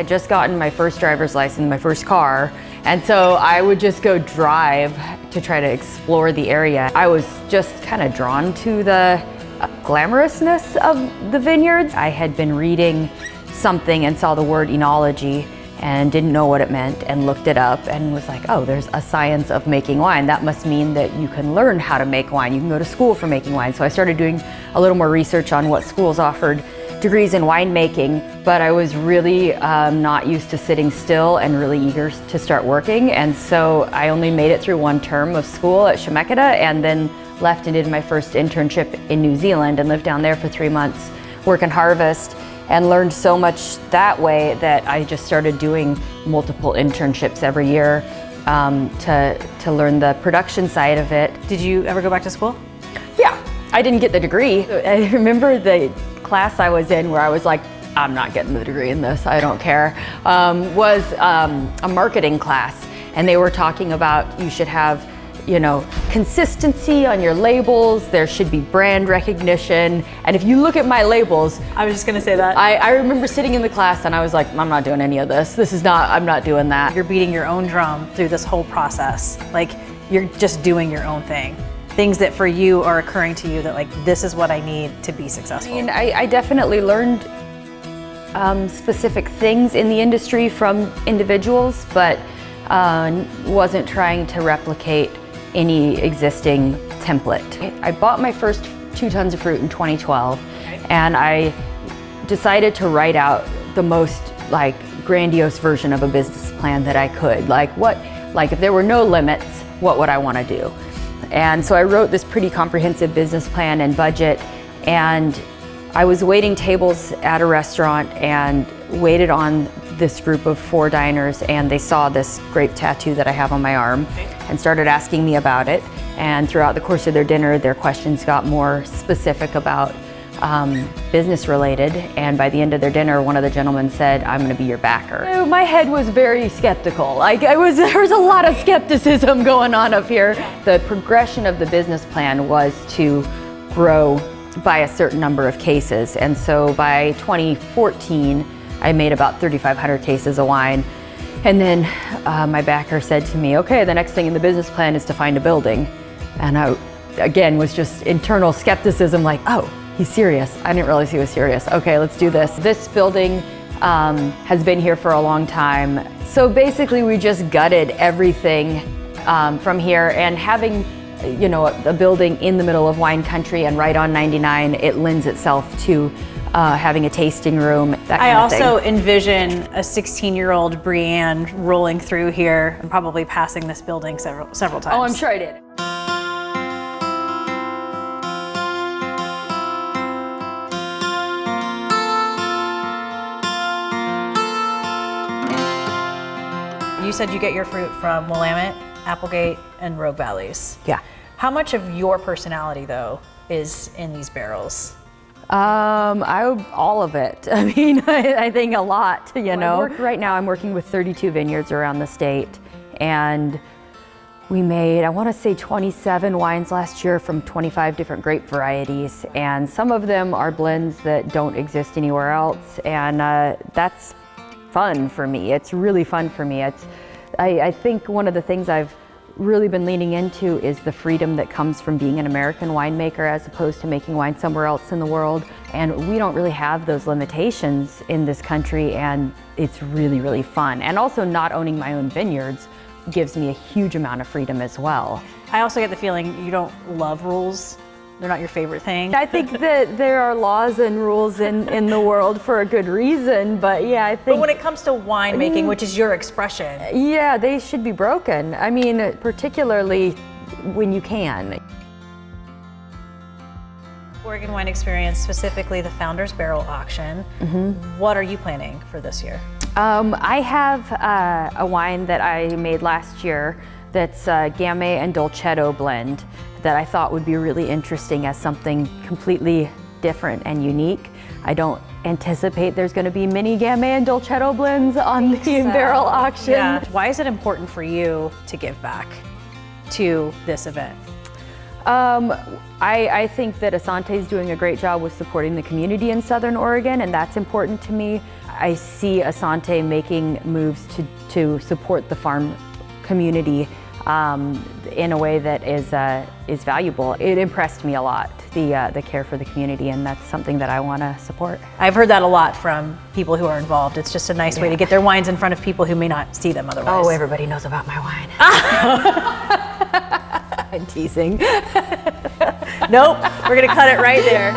had just gotten my first driver's license, my first car, and so I would just go drive to try to explore the area. I was just kind of drawn to the glamorousness of the vineyards. I had been reading something and saw the word enology and didn't know what it meant and looked it up and was like, oh, there's a science of making wine. That must mean that you can learn how to make wine. You can go to school for making wine. So I started doing a little more research on what schools offered degrees in winemaking, but I was really not used to sitting still and really eager to start working. And so I only made it through one term of school at Chemeketa and then left and did my first internship in New Zealand and lived down there for 3 months working harvest, and learned so much that way that I just started doing multiple internships every year to learn the production side of it. Did you ever go back to school? Yeah, I didn't get the degree. I remember the class I was in where I was like, I'm not getting the degree in this, I don't care, was a marketing class, and they were talking about you should have, you know, consistency on your labels, there should be brand recognition, and if you look at my labels, I was just gonna say that. I remember sitting in the class and I was like, I'm not doing any of this. I'm not doing that. You're beating your own drum through this whole process. Like, you're just doing your own thing. Things that for you are occurring to you that like, this is what I need to be successful. I mean, I definitely learned specific things in the industry from individuals, but wasn't trying to replicate any existing template. I bought my first 2 tons of fruit in 2012, and I decided to write out the most like grandiose version of a business plan that I could. Like if there were no limits, what would I want to do? And so I wrote this pretty comprehensive business plan and budget, and I was waiting tables at a restaurant and waited on this group of 4 diners, and they saw this grape tattoo that I have on my arm and started asking me about it. And throughout the course of their dinner, their questions got more specific about business related, and by the end of their dinner, one of the gentlemen said, I'm gonna be your backer. My head was very skeptical. There was a lot of skepticism going on up here. The progression of the business plan was to grow by a certain number of cases, and so by 2014, I made about 3,500 cases of wine. And then my backer said to me, okay, the next thing in the business plan is to find a building. And I, again, was just internal skepticism, like, oh, he's serious. I didn't realize he was serious. Okay, let's do this. This building has been here for a long time. So basically we just gutted everything from here, and having, you know, a building in the middle of wine country and right on 99, it lends itself to having a tasting room, that kind of thing. I also envision a 16-year-old Brianne rolling through here and probably passing this building several times. Oh, I'm sure I did. You said you get your fruit from Willamette, Applegate, and Rogue Valleys. Yeah. How much of your personality, though, is in these barrels? All of it. I mean, I think a lot, you know. Right now I'm working with 32 vineyards around the state, and we made, I want to say 27 wines last year from 25 different grape varieties, and some of them are blends that don't exist anywhere else, and that's fun for me. It's really fun for me. I think one of the things I've really been leaning into is the freedom that comes from being an American winemaker as opposed to making wine somewhere else in the world. And we don't really have those limitations in this country, and it's really, really fun. And also not owning my own vineyards gives me a huge amount of freedom as well. I also get the feeling you don't love rules. They're not your favorite thing. I think that there are laws and rules in the world for a good reason, but yeah, I think... But when it comes to winemaking, which is your expression... Yeah, they should be broken. I mean, particularly when you can. Oregon Wine Experience, specifically the Founders Barrel Auction. What are you planning for this year? I have a wine that I made last year that's a Gamay and Dolcetto blend that I thought would be really interesting as something completely different and unique. I don't anticipate there's going to be many Gamay and Dolcetto blends on the barrel auction. Yeah. Why is it important for you to give back to this event? I think that Asante is doing a great job with supporting the community in Southern Oregon, and that's important to me. I see Asante making moves to support the farm community in a way that is valuable. It impressed me a lot, the care for the community, and that's something that I want to support. I've heard that a lot from people who are involved. It's just a nice way to get their wines in front of people who may not see them otherwise. Oh, everybody knows about my wine. I'm teasing. Nope, we're gonna cut it right there.